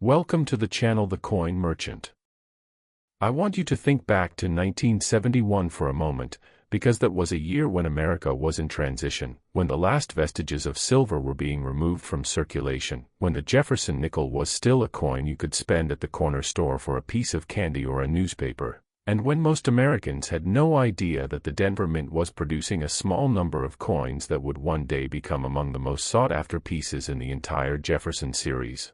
Welcome to the channel The Coin Merchant. I want you to think back to 1971 for a moment, because that was a year when America was in transition, when the last vestiges of silver were being removed from circulation, when the Jefferson nickel was still a coin you could spend at the corner store for a piece of candy or a newspaper, and when most Americans had no idea that the Denver Mint was producing a small number of coins that would one day become among the most sought-after pieces in the entire Jefferson series.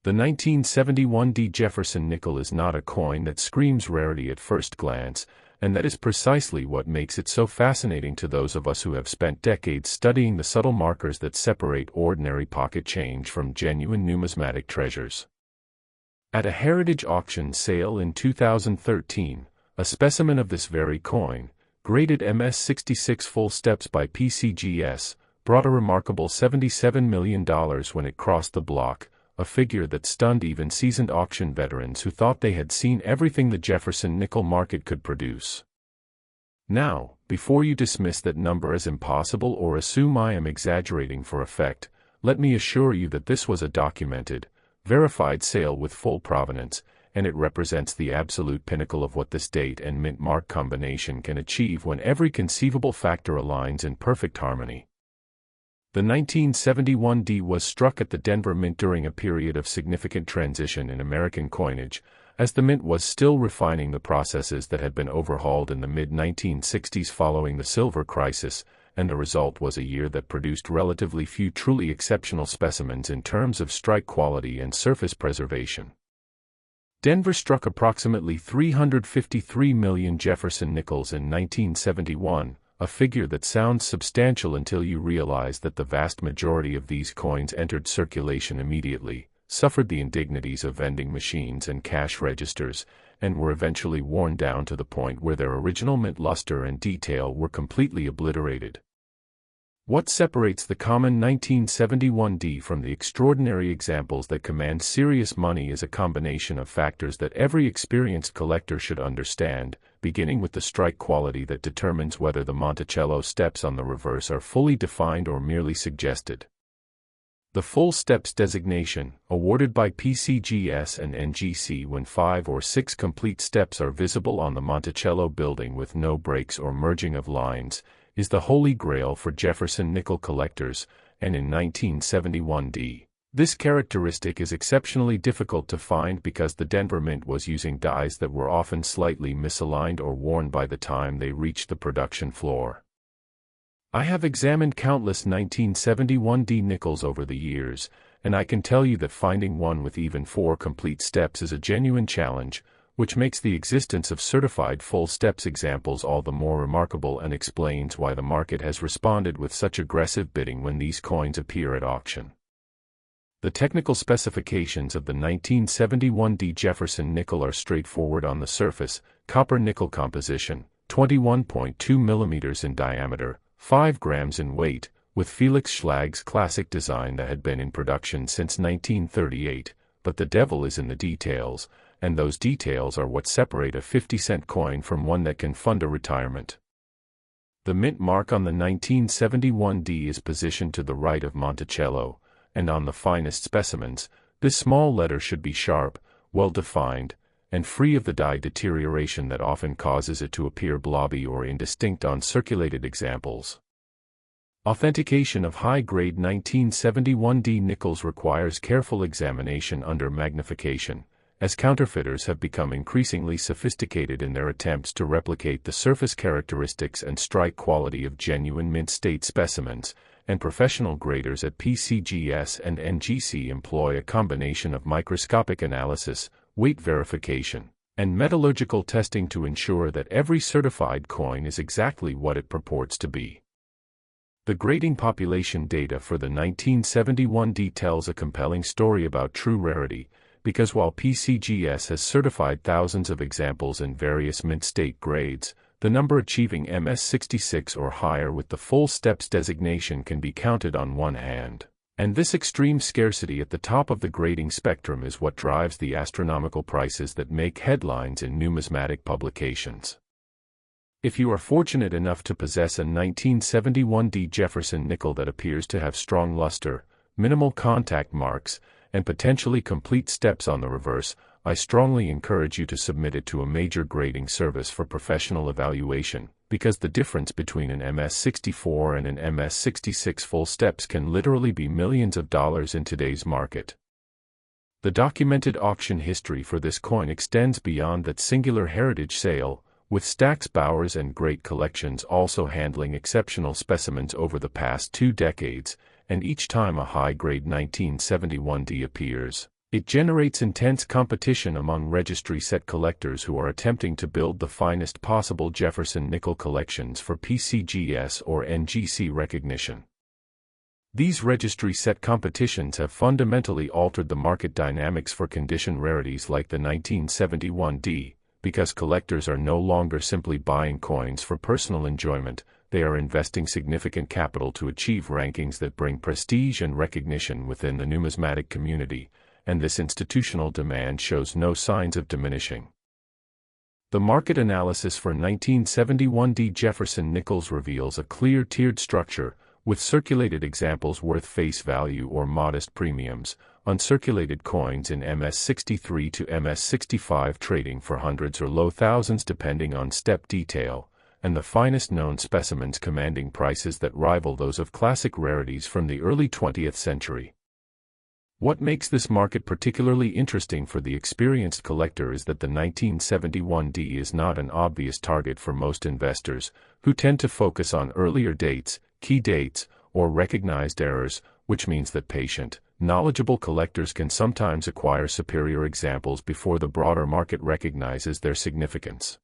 The 1971 Jefferson nickel is not a coin that screams rarity at first glance, and that is precisely what makes it so fascinating to those of us who have spent decades studying the subtle markers that separate ordinary pocket change from genuine numismatic treasures. At a heritage auction sale in 2013, a specimen of this very coin, graded MS66 full steps by PCGS, brought a remarkable $77 million when it crossed the block, a figure that stunned even seasoned auction veterans who thought they had seen everything the Jefferson nickel market could produce. Now, before you dismiss that number as impossible or assume I am exaggerating for effect, let me assure you that this was a documented, verified sale with full provenance, and it represents the absolute pinnacle of what this date and mint mark combination can achieve when every conceivable factor aligns in perfect harmony. The 1971 D was struck at the Denver Mint during a period of significant transition in American coinage, as the mint was still refining the processes that had been overhauled in the mid-1960s following the silver crisis, and the result was a year that produced relatively few truly exceptional specimens in terms of strike quality and surface preservation. Denver struck approximately 353 million Jefferson nickels in 1971, a figure that sounds substantial until you realize that the vast majority of these coins entered circulation immediately, suffered the indignities of vending machines and cash registers, and were eventually worn down to the point where their original mint luster and detail were completely obliterated. What separates the common 1971 D from the extraordinary examples that command serious money is a combination of factors that every experienced collector should understand, beginning with the strike quality that determines whether the Monticello steps on the reverse are fully defined or merely suggested. The full steps designation, awarded by PCGS and NGC when 5 or 6 complete steps are visible on the Monticello building with no breaks or merging of lines, is the holy grail for Jefferson nickel collectors, and in 1971 D, this characteristic is exceptionally difficult to find because the Denver Mint was using dies that were often slightly misaligned or worn by the time they reached the production floor. I have examined countless 1971 D nickels over the years, and I can tell you that finding one with even 4 complete steps is a genuine challenge, which makes the existence of certified full steps examples all the more remarkable and explains why the market has responded with such aggressive bidding when these coins appear at auction. The technical specifications of the 1971 D Jefferson nickel are straightforward on the surface: copper-nickel composition, 21.2 mm in diameter, 5 grams in weight, with Felix Schlag's classic design that had been in production since 1938, but the devil is in the details, and those details are what separate a 50-cent coin from one that can fund a retirement. The mint mark on the 1971 D is positioned to the right of Monticello, and on the finest specimens, this small letter should be sharp, well-defined, and free of the dye deterioration that often causes it to appear blobby or indistinct on circulated examples. Authentication of high-grade 1971 D nickels requires careful examination under magnification, as counterfeiters have become increasingly sophisticated in their attempts to replicate the surface characteristics and strike quality of genuine mint state specimens, and professional graders at PCGS and NGC employ a combination of microscopic analysis, weight verification, and metallurgical testing to ensure that every certified coin is exactly what it purports to be. The grading population data for the 1971 D tells a compelling story about true rarity, because while PCGS has certified thousands of examples in various mint state grades, the number achieving MS66 or higher with the full steps designation can be counted on one hand, and this extreme scarcity at the top of the grading spectrum is what drives the astronomical prices that make headlines in numismatic publications. If you are fortunate enough to possess a 1971 D Jefferson nickel that appears to have strong luster, minimal contact marks, and potentially complete steps on the reverse, I strongly encourage you to submit it to a major grading service for professional evaluation, because the difference between an MS64 and an MS66 full steps can literally be millions of dollars in today's market. The documented auction history for this coin extends beyond that singular heritage sale, with Stack's Bowers and Great Collections also handling exceptional specimens over the past 2 decades, and each time a high-grade 1971D appears, it generates intense competition among registry set collectors who are attempting to build the finest possible Jefferson nickel collections for PCGS or NGC recognition. These registry set competitions have fundamentally altered the market dynamics for condition rarities like the 1971D, because collectors are no longer simply buying coins for personal enjoyment, they are investing significant capital to achieve rankings that bring prestige and recognition within the numismatic community, and this institutional demand shows no signs of diminishing. The market analysis for 1971D Jefferson nickels reveals a clear tiered structure, with circulated examples worth face value or modest premiums, uncirculated coins in MS63 to MS65 trading for hundreds or low thousands depending on step detail, and the finest known specimens commanding prices that rival those of classic rarities from the early 20th century. What makes this market particularly interesting for the experienced collector is that the 1971D is not an obvious target for most investors, who tend to focus on earlier dates, key dates, or recognized errors, which means that patient, knowledgeable collectors can sometimes acquire superior examples before the broader market recognizes their significance.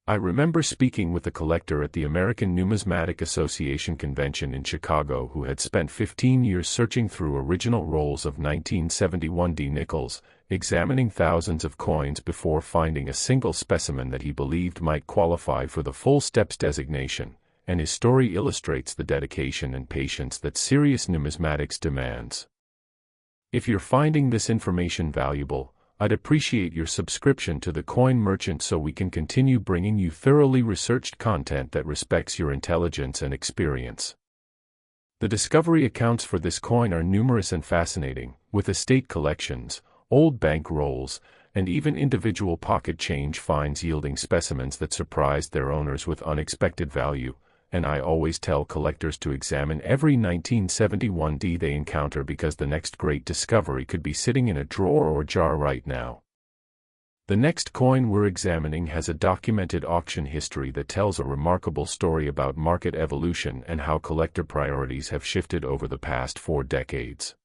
I remember speaking with a collector at the American Numismatic Association convention in Chicago who had spent 15 years searching through original rolls of 1971D nickels, examining thousands of coins before finding a single specimen that he believed might qualify for the full steps designation, and his story illustrates the dedication and patience that serious numismatics demands. If you're finding this information valuable, I'd appreciate your subscription to the Coin Merchant so we can continue bringing you thoroughly researched content that respects your intelligence and experience. The discovery accounts for this coin are numerous and fascinating, with estate collections, old bank rolls, and even individual pocket change finds yielding specimens that surprised their owners with unexpected value, and I always tell collectors to examine every 1971D they encounter because the next great discovery could be sitting in a drawer or jar right now. The next coin we're examining has a documented auction history that tells a remarkable story about market evolution and how collector priorities have shifted over the past 4 decades.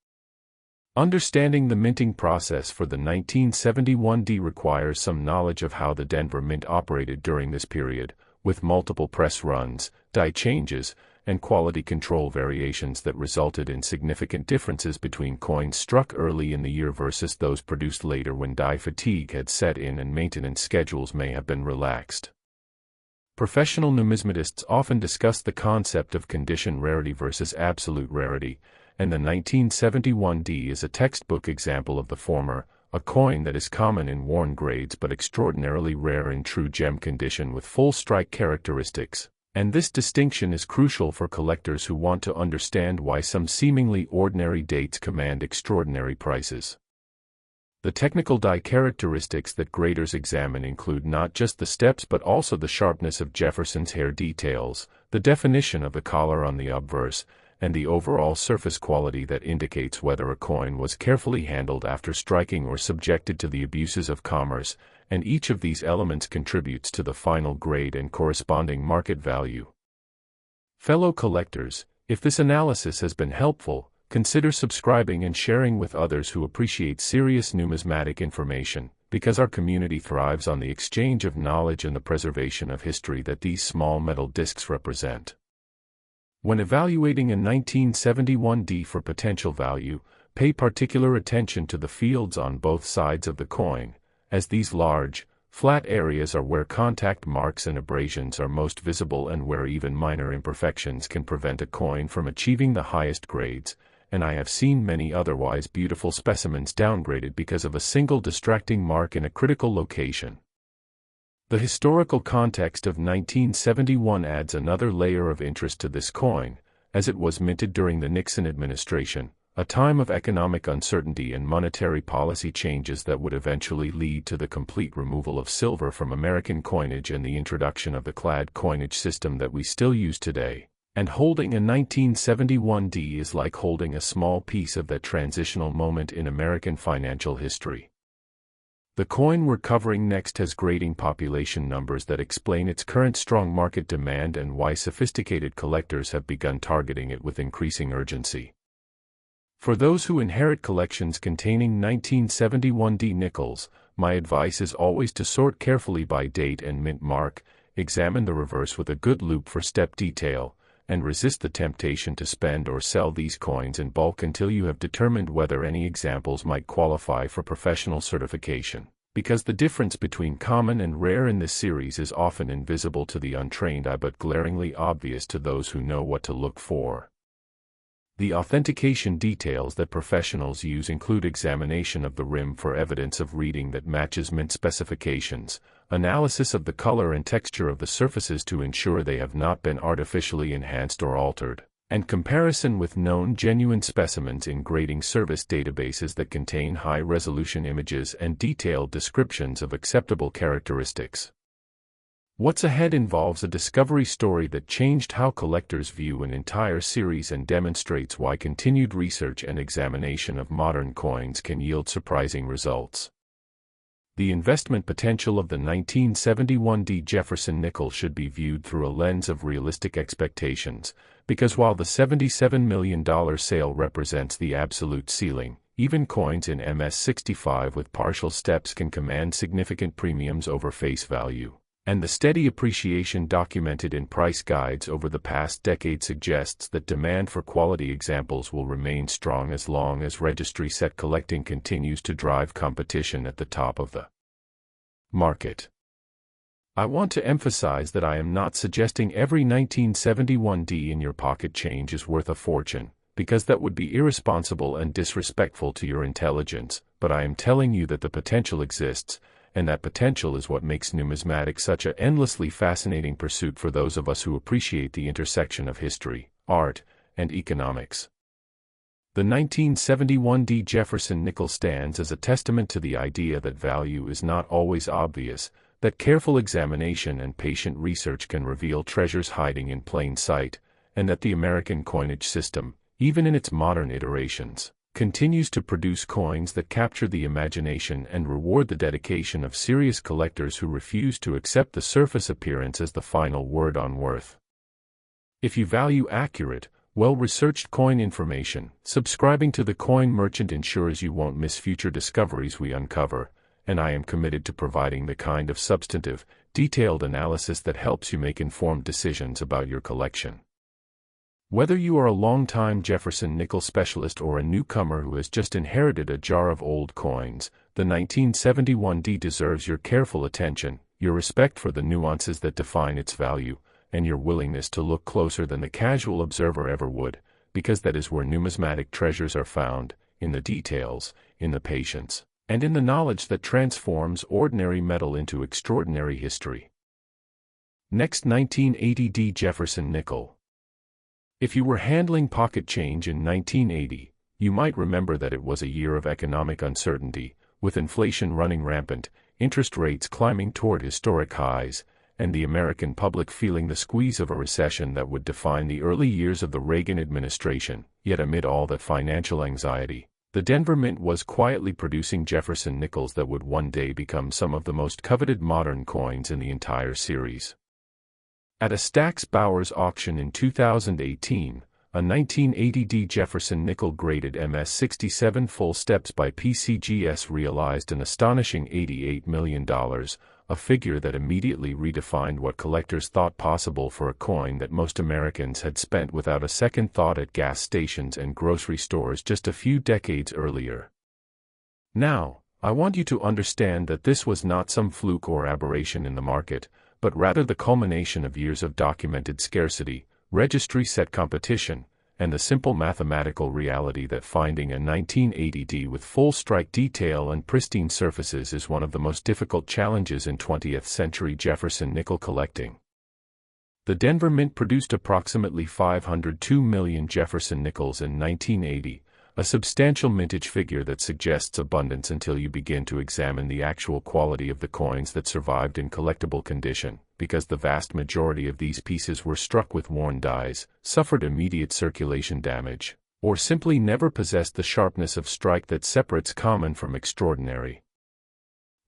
Understanding the minting process for the 1971D requires some knowledge of how the Denver Mint operated during this period, with multiple press runs, die changes, and quality control variations that resulted in significant differences between coins struck early in the year versus those produced later when die fatigue had set in and maintenance schedules may have been relaxed. Professional numismatists often discuss the concept of condition rarity versus absolute rarity, and the 1971D is a textbook example of the former, a coin that is common in worn grades but extraordinarily rare in true gem condition with full strike characteristics, and this distinction is crucial for collectors who want to understand why some seemingly ordinary dates command extraordinary prices. The technical die characteristics that graders examine include not just the steps but also the sharpness of Jefferson's hair details, the definition of the collar on the obverse, and the overall surface quality that indicates whether a coin was carefully handled after striking or subjected to the abuses of commerce, and each of these elements contributes to the final grade and corresponding market value. Fellow collectors, if this analysis has been helpful, consider subscribing and sharing with others who appreciate serious numismatic information, because our community thrives on the exchange of knowledge and the preservation of history that these small metal discs represent. When evaluating a 1971D for potential value, pay particular attention to the fields on both sides of the coin, as these large, flat areas are where contact marks and abrasions are most visible and where even minor imperfections can prevent a coin from achieving the highest grades, and I have seen many otherwise beautiful specimens downgraded because of a single distracting mark in a critical location. The historical context of 1971 adds another layer of interest to this coin, as it was minted during the Nixon administration, a time of economic uncertainty and monetary policy changes that would eventually lead to the complete removal of silver from American coinage and the introduction of the clad coinage system that we still use today. And holding a 1971D is like holding a small piece of that transitional moment in American financial history. The coin we're covering next has grating population numbers that explain its current strong market demand and why sophisticated collectors have begun targeting it with increasing urgency. For those who inherit collections containing 1971D nickels, my advice is always to sort carefully by date and mint mark, examine the reverse with a good loupe for step detail, and resist the temptation to spend or sell these coins in bulk until you have determined whether any examples might qualify for professional certification, because the difference between common and rare in this series is often invisible to the untrained eye but glaringly obvious to those who know what to look for. The authentication details that professionals use include examination of the rim for evidence of reading that matches mint specifications, analysis of the color and texture of the surfaces to ensure they have not been artificially enhanced or altered, and comparison with known genuine specimens in grading service databases that contain high-resolution images and detailed descriptions of acceptable characteristics. What's Ahead involves a discovery story that changed how collectors view an entire series and demonstrates why continued research and examination of modern coins can yield surprising results. The investment potential of the 1971D Jefferson nickel should be viewed through a lens of realistic expectations, because while the $77 million sale represents the absolute ceiling, even coins in MS65 with partial steps can command significant premiums over face value. And the steady appreciation documented in price guides over the past decade suggests that demand for quality examples will remain strong as long as registry set collecting continues to drive competition at the top of the market. I want to emphasize that I am not suggesting every 1971D in your pocket change is worth a fortune, because that would be irresponsible and disrespectful to your intelligence, but I am telling you that the potential exists, and that potential is what makes numismatics such an endlessly fascinating pursuit for those of us who appreciate the intersection of history, art, and economics. The 1971D Jefferson nickel stands as a testament to the idea that value is not always obvious, that careful examination and patient research can reveal treasures hiding in plain sight, and that the American coinage system, even in its modern iterations, continues to produce coins that capture the imagination and reward the dedication of serious collectors who refuse to accept the surface appearance as the final word on worth. If you value accurate, well-researched coin information, subscribing to the Coin Merchant ensures you won't miss future discoveries we uncover, and I am committed to providing the kind of substantive, detailed analysis that helps you make informed decisions about your collection. Whether you are a long-time Jefferson nickel specialist or a newcomer who has just inherited a jar of old coins, the 1971D deserves your careful attention, your respect for the nuances that define its value, and your willingness to look closer than the casual observer ever would, because that is where numismatic treasures are found, in the details, in the patience, and in the knowledge that transforms ordinary metal into extraordinary history. Next, 1980D Jefferson nickel. If you were handling pocket change in 1980, you might remember that it was a year of economic uncertainty, with inflation running rampant, interest rates climbing toward historic highs, and the American public feeling the squeeze of a recession that would define the early years of the Reagan administration. Yet amid all that financial anxiety, the Denver Mint was quietly producing Jefferson nickels that would one day become some of the most coveted modern coins in the entire series. At a Stack's Bowers auction in 2018, a 1980D Jefferson nickel graded MS67 full steps by PCGS realized an astonishing $88 million, a figure that immediately redefined what collectors thought possible for a coin that most Americans had spent without a second thought at gas stations and grocery stores just a few decades earlier. Now, I want you to understand that this was not some fluke or aberration in the market, but rather the culmination of years of documented scarcity, registry-set competition, and the simple mathematical reality that finding a 1980D with full strike detail and pristine surfaces is one of the most difficult challenges in 20th-century Jefferson nickel collecting. The Denver Mint produced approximately 502 million Jefferson nickels in 1980, A substantial mintage figure that suggests abundance until you begin to examine the actual quality of the coins that survived in collectible condition, because the vast majority of these pieces were struck with worn dies, suffered immediate circulation damage, or simply never possessed the sharpness of strike that separates common from extraordinary.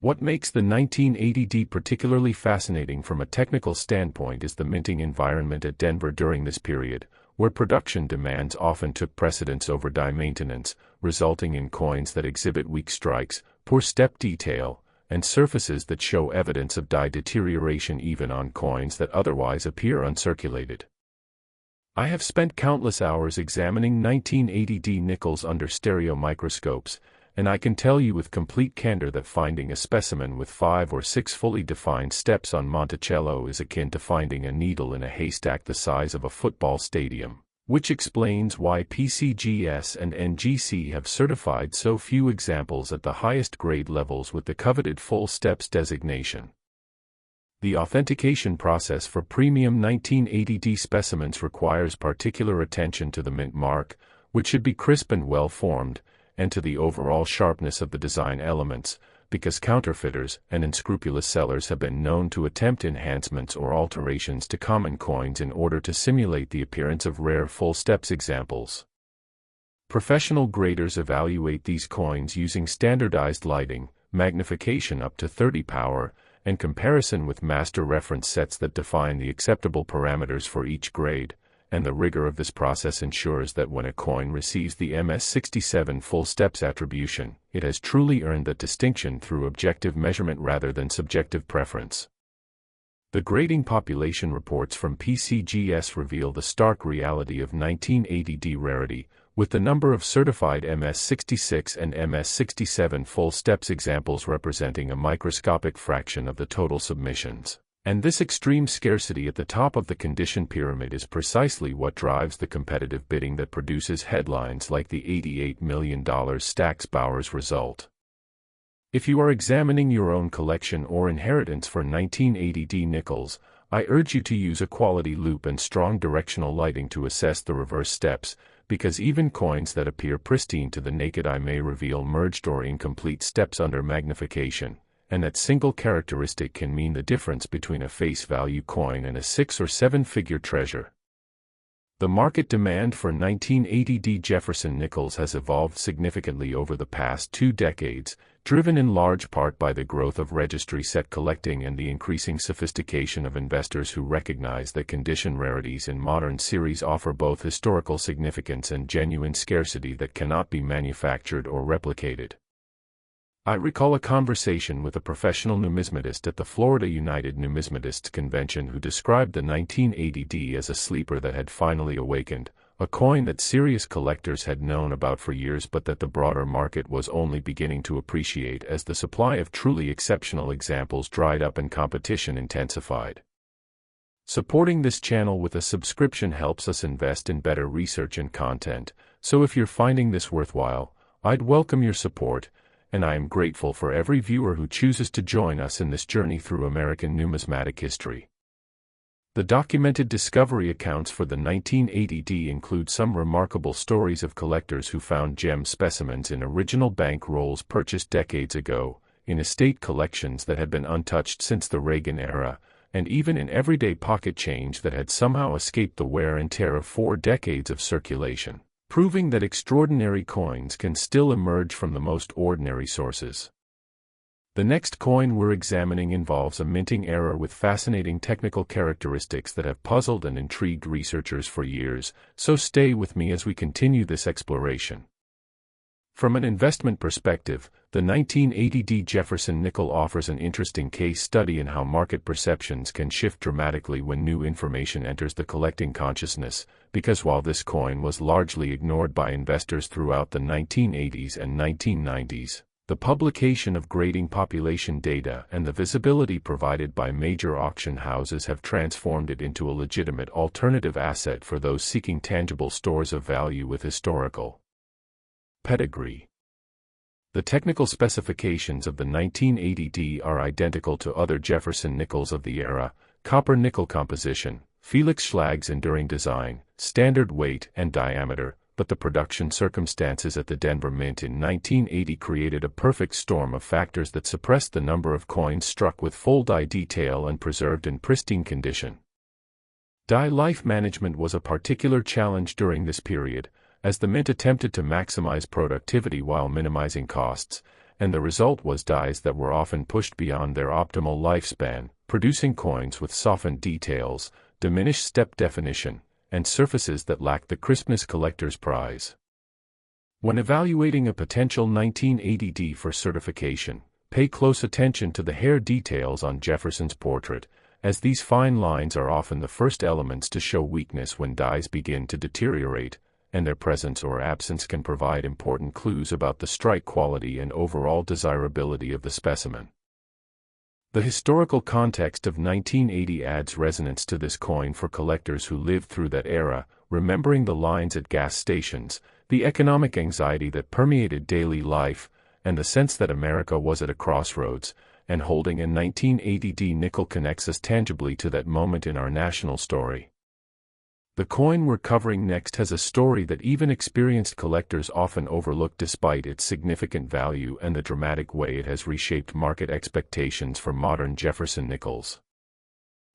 What makes the 1980D particularly fascinating from a technical standpoint is the minting environment at Denver during this period, where production demands often took precedence over die maintenance, resulting in coins that exhibit weak strikes, poor step detail, and surfaces that show evidence of die deterioration even on coins that otherwise appear uncirculated. I have spent countless hours examining 1980D nickels under stereo microscopes, and I can tell you with complete candor that finding a specimen with 5 or 6 fully defined steps on Monticello is akin to finding a needle in a haystack the size of a football stadium, which explains why PCGS and NGC have certified so few examples at the highest grade levels with the coveted full steps designation. The authentication process for premium 1980D specimens requires particular attention to the mint mark, which should be crisp and well-formed, and to the overall sharpness of the design elements, because counterfeiters and unscrupulous sellers have been known to attempt enhancements or alterations to common coins in order to simulate the appearance of rare full steps examples. Professional graders evaluate these coins using standardized lighting, magnification up to 30 power, and comparison with master reference sets that define the acceptable parameters for each grade, and the rigor of this process ensures that when a coin receives the MS67 full steps attribution, it has truly earned that distinction through objective measurement rather than subjective preference. The grading population reports from PCGS reveal the stark reality of 1980D rarity, with the number of certified MS66 and MS67 full steps examples representing a microscopic fraction of the total submissions. And this extreme scarcity at the top of the condition pyramid is precisely what drives the competitive bidding that produces headlines like the $88 million Stax Bowers result. If you are examining your own collection or inheritance for 1980D nickels, I urge you to use a quality loupe and strong directional lighting to assess the reverse steps, because even coins that appear pristine to the naked eye may reveal merged or incomplete steps under magnification, and that single characteristic can mean the difference between a face value coin and a 6- or 7-figure treasure. The market demand for 1980D Jefferson nickels has evolved significantly over the past 2 decades, driven in large part by the growth of registry set collecting and the increasing sophistication of investors who recognize that condition rarities in modern series offer both historical significance and genuine scarcity that cannot be manufactured or replicated. I recall a conversation with a professional numismatist at the Florida United Numismatists Convention who described the 1980D as a sleeper that had finally awakened, a coin that serious collectors had known about for years but that the broader market was only beginning to appreciate as the supply of truly exceptional examples dried up and competition intensified. Supporting this channel with a subscription helps us invest in better research and content, so if you're finding this worthwhile, I'd welcome your support, and I am grateful for every viewer who chooses to join us in this journey through American numismatic history. The documented discovery accounts for the 1980D include some remarkable stories of collectors who found gem specimens in original bank rolls purchased decades ago, in estate collections that had been untouched since the Reagan era, and even in everyday pocket change that had somehow escaped the wear and tear of 4 decades of circulation, proving that extraordinary coins can still emerge from the most ordinary sources. The next coin we're examining involves a minting error with fascinating technical characteristics that have puzzled and intrigued researchers for years, so stay with me as we continue this exploration. From an investment perspective, the 1980D Jefferson nickel offers an interesting case study in how market perceptions can shift dramatically when new information enters the collecting consciousness, because while this coin was largely ignored by investors throughout the 1980s and 1990s, the publication of grading population data and the visibility provided by major auction houses have transformed it into a legitimate alternative asset for those seeking tangible stores of value with historical pedigree. The technical specifications of the 1980D are identical to other Jefferson nickels of the era: copper nickel composition, Felix Schlag's enduring design, standard weight and diameter, but the production circumstances at the Denver Mint in 1980 created a perfect storm of factors that suppressed the number of coins struck with full die detail and preserved in pristine condition. Die life management was a particular challenge during this period, as the Mint attempted to maximize productivity while minimizing costs, and the result was dies that were often pushed beyond their optimal lifespan, producing coins with softened details, diminished step definition, and surfaces that lacked the crispness collector's prize. When evaluating a potential 1980D for certification, pay close attention to the hair details on Jefferson's portrait, as these fine lines are often the first elements to show weakness when dies begin to deteriorate, and their presence or absence can provide important clues about the strike quality and overall desirability of the specimen. The historical context of 1980 adds resonance to this coin for collectors who lived through that era, remembering the lines at gas stations, the economic anxiety that permeated daily life, and the sense that America was at a crossroads, and holding a 1980D nickel connects us tangibly to that moment in our national story. The coin we're covering next has a story that even experienced collectors often overlook despite its significant value and the dramatic way it has reshaped market expectations for modern Jefferson nickels.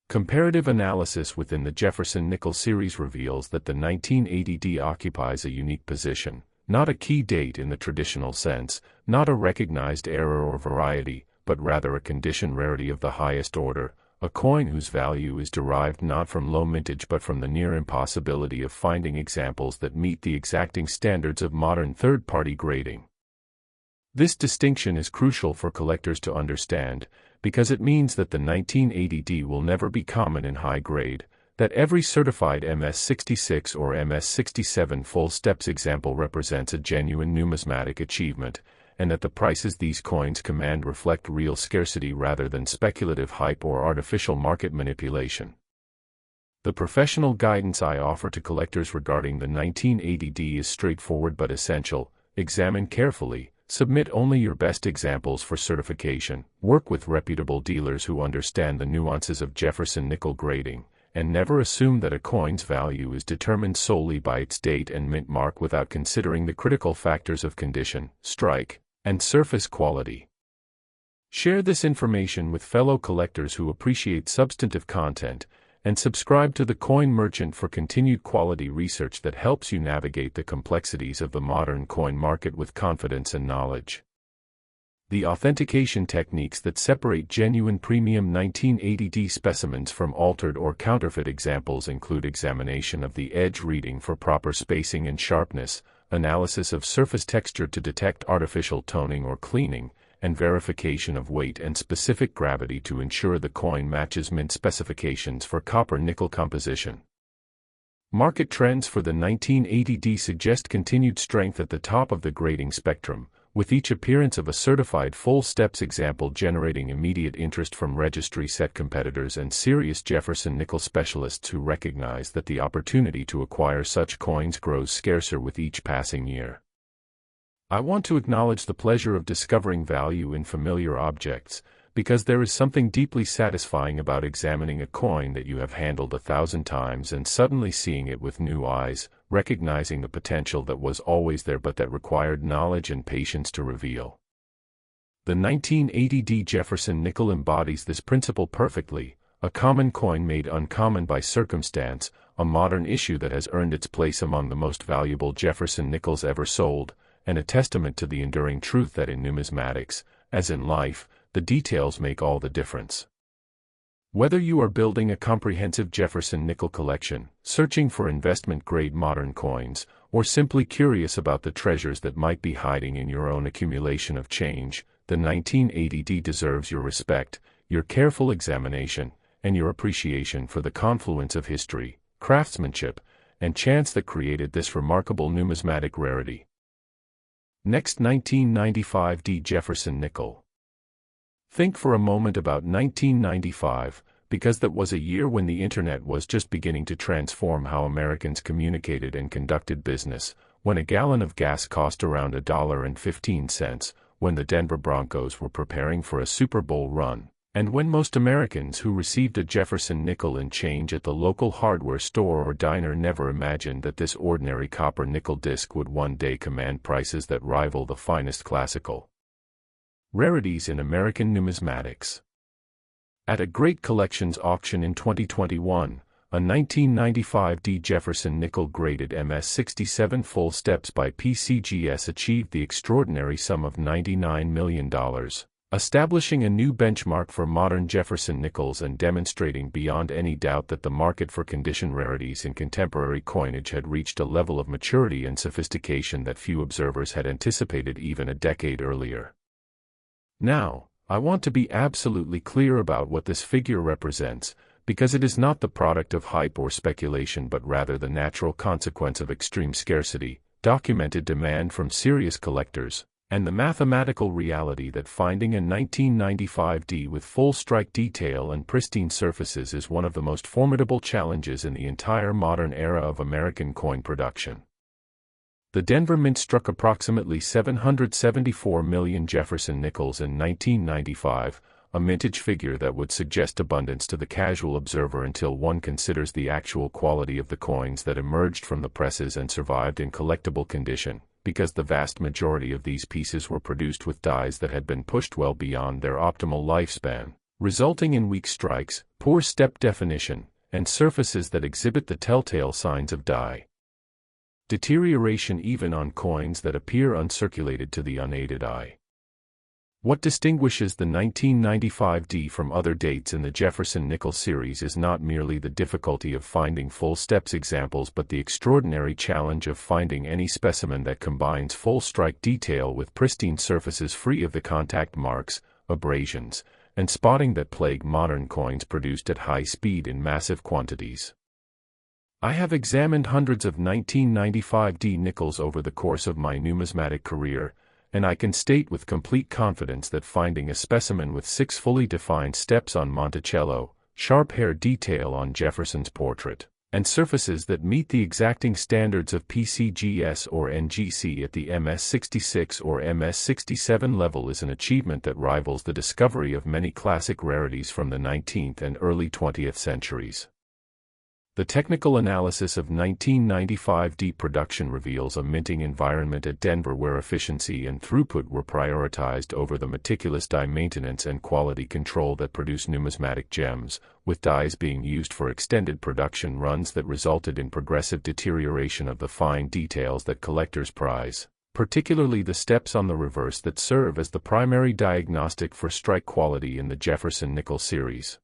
Comparative analysis within the Jefferson nickel series reveals that the 1980D occupies a unique position, not a key date in the traditional sense, not a recognized era or variety, but rather a condition rarity of the highest order, a coin whose value is derived not from low mintage but from the near impossibility of finding examples that meet the exacting standards of modern third-party grading. This distinction is crucial for collectors to understand, because it means that the 1980D will never be common in high grade, that every certified MS66 or MS67 full steps example represents a genuine numismatic achievement, and that the prices these coins command reflect real scarcity rather than speculative hype or artificial market manipulation. The professional guidance I offer to collectors regarding the 1980D is straightforward but essential: examine carefully, submit only your best examples for certification, work with reputable dealers who understand the nuances of Jefferson nickel grading, and never assume that a coin's value is determined solely by its date and mint mark without considering the critical factors of condition, strike, and surface quality. Share this information with fellow collectors who appreciate substantive content, and subscribe to The Coin Merchant for continued quality research that helps you navigate the complexities of the modern coin market with confidence and knowledge. The authentication techniques that separate genuine premium 1980D specimens from altered or counterfeit examples include examination of the edge reading for proper spacing and sharpness, analysis of surface texture to detect artificial toning or cleaning, and verification of weight and specific gravity to ensure the coin matches mint specifications for copper-nickel composition. Market trends for the 1980D suggest continued strength at the top of the grading spectrum, with each appearance of a certified full steps example generating immediate interest from registry set competitors and serious Jefferson nickel specialists who recognize that the opportunity to acquire such coins grows scarcer with each passing year. I want to acknowledge the pleasure of discovering value in familiar objects, because there is something deeply satisfying about examining a coin that you have handled 1,000 times and suddenly seeing it with new eyes, recognizing the potential that was always there but that required knowledge and patience to reveal. The 1980D Jefferson nickel embodies this principle perfectly, a common coin made uncommon by circumstance, a modern issue that has earned its place among the most valuable Jefferson nickels ever sold, and a testament to the enduring truth that in numismatics, as in life, the details make all the difference. Whether you are building a comprehensive Jefferson nickel collection, searching for investment-grade modern coins, or simply curious about the treasures that might be hiding in your own accumulation of change, the 1980D deserves your respect, your careful examination, and your appreciation for the confluence of history, craftsmanship, and chance that created this remarkable numismatic rarity. Next, 1995D Jefferson nickel. Think for a moment about 1995, because that was a year when the internet was just beginning to transform how Americans communicated and conducted business, when a gallon of gas cost around $1.15, when the Denver Broncos were preparing for a Super Bowl run, And when most Americans who received a Jefferson nickel in change at the local hardware store or diner never imagined that this ordinary copper nickel disc would one day command prices that rival the finest classical rarities in American numismatics. At a Great Collections auction in 2021, a 1995 D Jefferson nickel-graded MS-67 full steps by PCGS achieved the extraordinary sum of $99 million, establishing a new benchmark for modern Jefferson nickels and demonstrating beyond any doubt that the market for condition rarities in contemporary coinage had reached a level of maturity and sophistication that few observers had anticipated even a decade earlier. Now, I want to be absolutely clear about what this figure represents, because it is not the product of hype or speculation but rather the natural consequence of extreme scarcity, documented demand from serious collectors, and the mathematical reality that finding a 1995 D with full strike detail and pristine surfaces is one of the most formidable challenges in the entire modern era of American coin production. The Denver Mint struck approximately 774 million Jefferson nickels in 1995, a mintage figure that would suggest abundance to the casual observer until one considers the actual quality of the coins that emerged from the presses and survived in collectible condition, because the vast majority of these pieces were produced with dies that had been pushed well beyond their optimal lifespan, resulting in weak strikes, poor step definition, and surfaces that exhibit the telltale signs of die deterioration even on coins that appear uncirculated to the unaided eye. What distinguishes the 1995 D from other dates in the Jefferson nickel series is not merely the difficulty of finding full steps examples but the extraordinary challenge of finding any specimen that combines full strike detail with pristine surfaces free of the contact marks, abrasions, and spotting that plague modern coins produced at high speed in massive quantities. I have examined hundreds of 1995 D nickels over the course of my numismatic career, and I can state with complete confidence that finding a specimen with 6 fully defined steps on Monticello, sharp hair detail on Jefferson's portrait, and surfaces that meet the exacting standards of PCGS or NGC at the MS-66 or MS-67 level is an achievement that rivals the discovery of many classic rarities from the 19th and early 20th centuries. The technical analysis of 1995 D production reveals a minting environment at Denver where efficiency and throughput were prioritized over the meticulous die maintenance and quality control that produce numismatic gems, with dies being used for extended production runs that resulted in progressive deterioration of the fine details that collectors prize, particularly the steps on the reverse that serve as the primary diagnostic for strike quality in the Jefferson nickel series.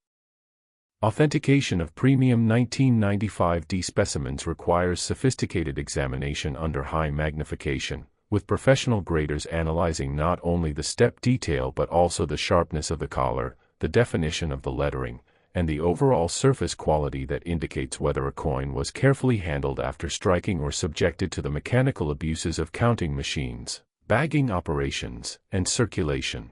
Authentication of premium 1995 D specimens requires sophisticated examination under high magnification, with professional graders analyzing not only the step detail but also the sharpness of the collar, the definition of the lettering, and the overall surface quality that indicates whether a coin was carefully handled after striking or subjected to the mechanical abuses of counting machines, bagging operations, and circulation.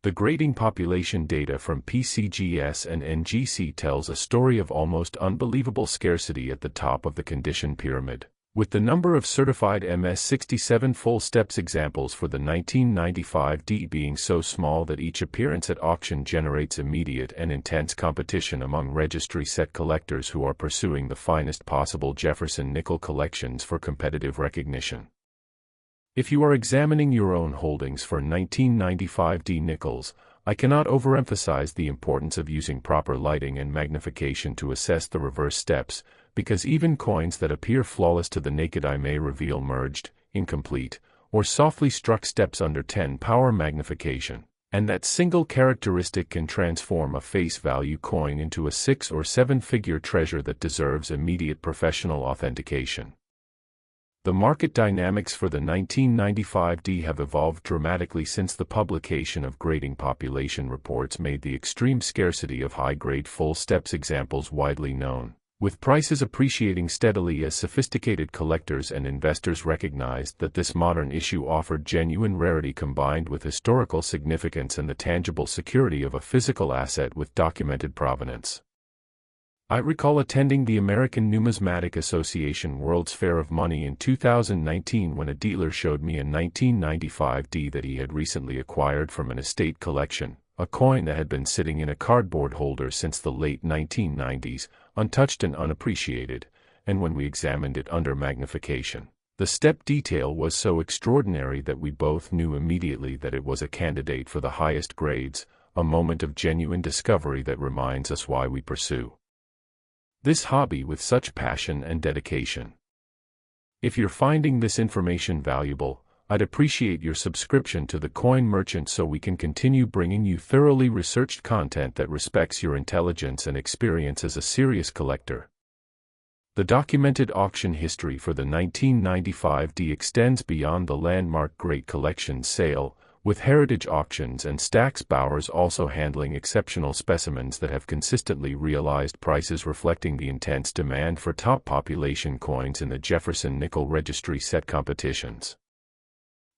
The grading population data from PCGS and NGC tells a story of almost unbelievable scarcity at the top of the condition pyramid, with the number of certified MS-67 full steps examples for the 1995 D being so small that each appearance at auction generates immediate and intense competition among registry set collectors who are pursuing the finest possible Jefferson nickel collections for competitive recognition. If you are examining your own holdings for 1995 D nickels, I cannot overemphasize the importance of using proper lighting and magnification to assess the reverse steps, because even coins that appear flawless to the naked eye may reveal merged, incomplete, or softly struck steps under 10 power magnification, and that single characteristic can transform a face value coin into a 6 or 7 figure treasure that deserves immediate professional authentication. The market dynamics for the 1995 D have evolved dramatically since the publication of grading population reports made the extreme scarcity of high-grade full steps examples widely known, with prices appreciating steadily as sophisticated collectors and investors recognized that this modern issue offered genuine rarity combined with historical significance and the tangible security of a physical asset with documented provenance. I recall attending the American Numismatic Association World's Fair of Money in 2019 when a dealer showed me a 1995 D that he had recently acquired from an estate collection, a coin that had been sitting in a cardboard holder since the late 1990s, untouched and unappreciated, and when we examined it under magnification, the step detail was so extraordinary that we both knew immediately that it was a candidate for the highest grades, a moment of genuine discovery that reminds us why we pursue this hobby with such passion and dedication. If you're finding this information valuable, I'd appreciate your subscription to the Coin Merchant so we can continue bringing you thoroughly researched content that respects your intelligence and experience as a serious collector. The documented auction history for the 1995 D extends beyond the landmark Great Collections sale, with Heritage Auctions and Stack's Bowers also handling exceptional specimens that have consistently realized prices reflecting the intense demand for top population coins in the Jefferson Nickel Registry set competitions.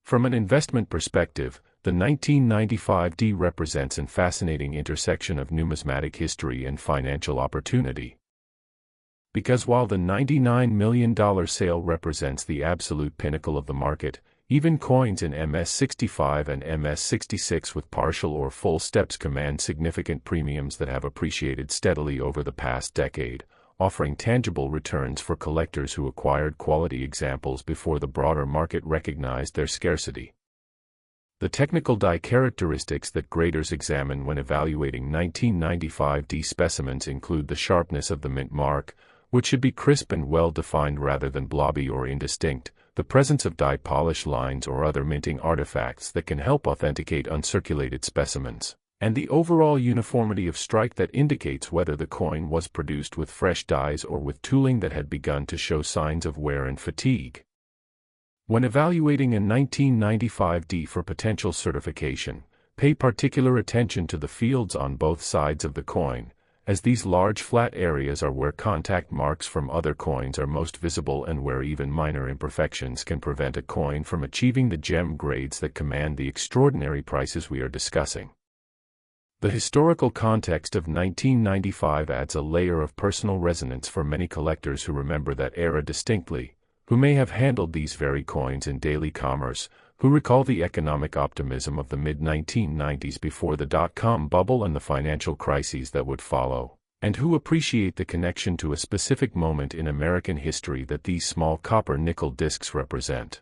From an investment perspective, the 1995 D represents a fascinating intersection of numismatic history and financial opportunity. Because while the $99 million sale represents the absolute pinnacle of the market, even coins in MS-65 and MS-66 with partial or full steps command significant premiums that have appreciated steadily over the past decade, offering tangible returns for collectors who acquired quality examples before the broader market recognized their scarcity. The technical die characteristics that graders examine when evaluating 1995 D specimens include the sharpness of the mint mark, which should be crisp and well-defined rather than blobby or indistinct, the presence of die polish lines or other minting artifacts that can help authenticate uncirculated specimens, and the overall uniformity of strike that indicates whether the coin was produced with fresh dies or with tooling that had begun to show signs of wear and fatigue. When evaluating a 1995 D for potential certification, pay particular attention to the fields on both sides of the coin, as these large flat areas are where contact marks from other coins are most visible and where even minor imperfections can prevent a coin from achieving the gem grades that command the extraordinary prices we are discussing. The historical context of 1995 adds a layer of personal resonance for many collectors who remember that era distinctly, who may have handled these very coins in daily commerce, who recall the economic optimism of the mid-1990s before the dot-com bubble and the financial crises that would follow, and who appreciate the connection to a specific moment in American history that these small copper-nickel discs represent.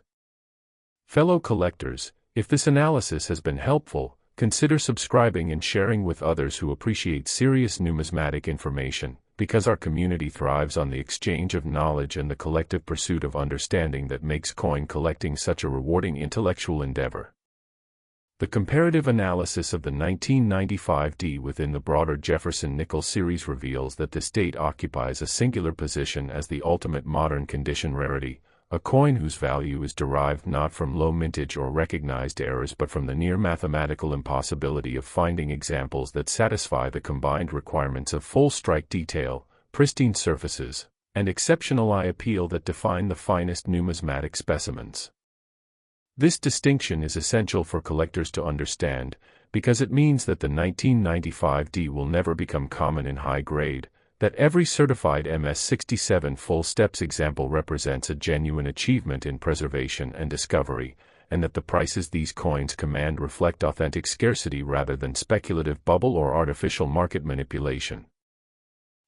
Fellow collectors, if this analysis has been helpful, consider subscribing and sharing with others who appreciate serious numismatic information, because our community thrives on the exchange of knowledge and the collective pursuit of understanding that makes coin collecting such a rewarding intellectual endeavor. The comparative analysis of the 1995 D within the broader Jefferson Nickel series reveals that this date occupies a singular position as the ultimate modern condition rarity, a coin whose value is derived not from low mintage or recognized errors but from the near mathematical impossibility of finding examples that satisfy the combined requirements of full strike detail, pristine surfaces, and exceptional eye appeal that define the finest numismatic specimens. This distinction is essential for collectors to understand, because it means that the 1995 D will never become common in high grade, that every certified MS-67 full steps example represents a genuine achievement in preservation and discovery, and that the prices these coins command reflect authentic scarcity rather than speculative bubble or artificial market manipulation.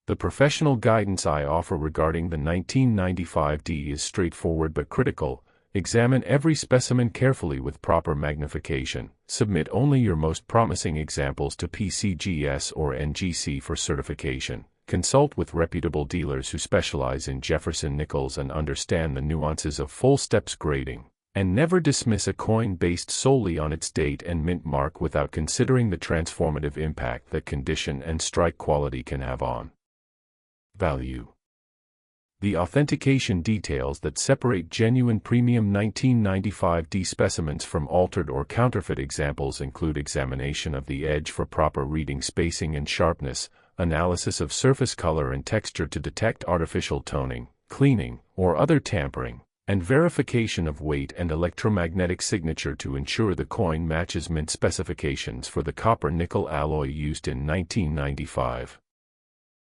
The professional guidance I offer regarding the 1995 D is straightforward but critical. Examine every specimen carefully with proper magnification. Submit only your most promising examples to PCGS or NGC for certification. Consult with reputable dealers who specialize in Jefferson nickels and understand the nuances of full steps grading, and never dismiss a coin based solely on its date and mint mark without considering the transformative impact that condition and strike quality can have on value. The authentication details that separate genuine premium 1995 D specimens from altered or counterfeit examples include examination of the edge for proper reading spacing and sharpness, analysis of surface color and texture to detect artificial toning, cleaning, or other tampering, and verification of weight and electromagnetic signature to ensure the coin matches mint specifications for the copper-nickel alloy used in 1995.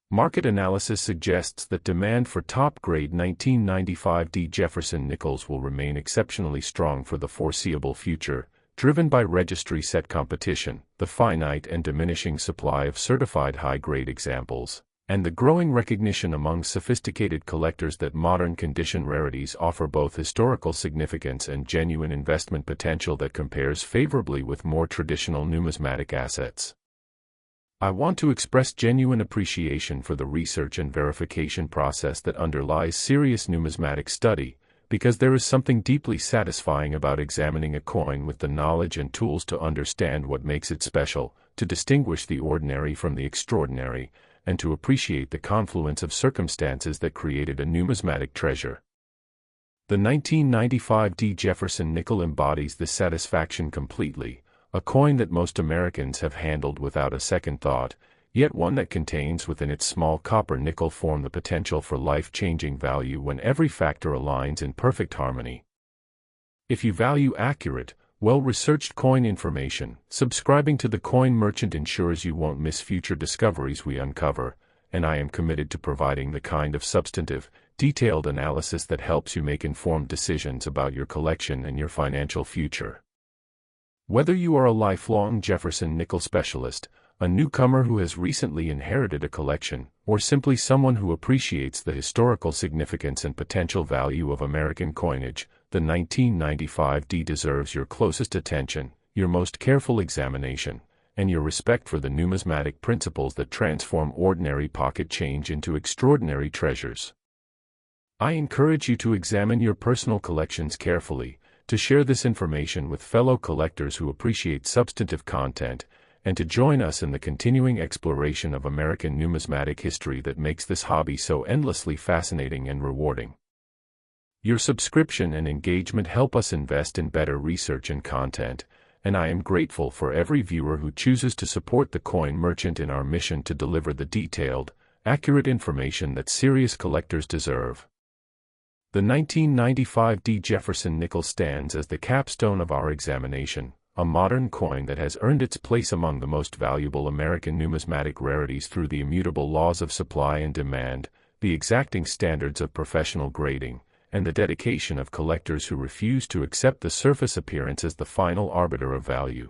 Market analysis suggests that demand for top-grade 1995 D Jefferson nickels will remain exceptionally strong for the foreseeable future, driven by registry-set competition, the finite and diminishing supply of certified high-grade examples, and the growing recognition among sophisticated collectors that modern condition rarities offer both historical significance and genuine investment potential that compares favorably with more traditional numismatic assets. I want to express genuine appreciation for the research and verification process that underlies serious numismatic study, because there is something deeply satisfying about examining a coin with the knowledge and tools to understand what makes it special, to distinguish the ordinary from the extraordinary, and to appreciate the confluence of circumstances that created a numismatic treasure. The 1995 Jefferson nickel embodies this satisfaction completely, a coin that most Americans have handled without a second thought, yet one that contains within its small copper-nickel form the potential for life-changing value when every factor aligns in perfect harmony. If you value accurate, well-researched coin information, subscribing to the Coin Merchant ensures you won't miss future discoveries we uncover, and I am committed to providing the kind of substantive, detailed analysis that helps you make informed decisions about your collection and your financial future. Whether you are a lifelong Jefferson nickel specialist, a newcomer who has recently inherited a collection, or simply someone who appreciates the historical significance and potential value of American coinage, the 1995 deserves your closest attention, your most careful examination, and your respect for the numismatic principles that transform ordinary pocket change into extraordinary treasures. I encourage you to examine your personal collections carefully, to share this information with fellow collectors who appreciate substantive content, and to join us in the continuing exploration of American numismatic history that makes this hobby so endlessly fascinating and rewarding. Your subscription and engagement help us invest in better research and content, and I am grateful for every viewer who chooses to support the Coin Merchant in our mission to deliver the detailed, accurate information that serious collectors deserve. The 1995 Jefferson nickel stands as the capstone of our examination, a modern coin that has earned its place among the most valuable American numismatic rarities through the immutable laws of supply and demand, the exacting standards of professional grading, and the dedication of collectors who refuse to accept the surface appearance as the final arbiter of value.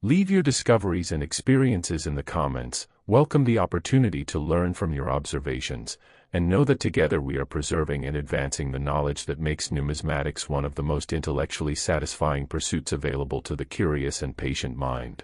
Leave your discoveries and experiences in the comments, welcome the opportunity to learn from your observations, and know that together we are preserving and advancing the knowledge that makes numismatics one of the most intellectually satisfying pursuits available to the curious and patient mind.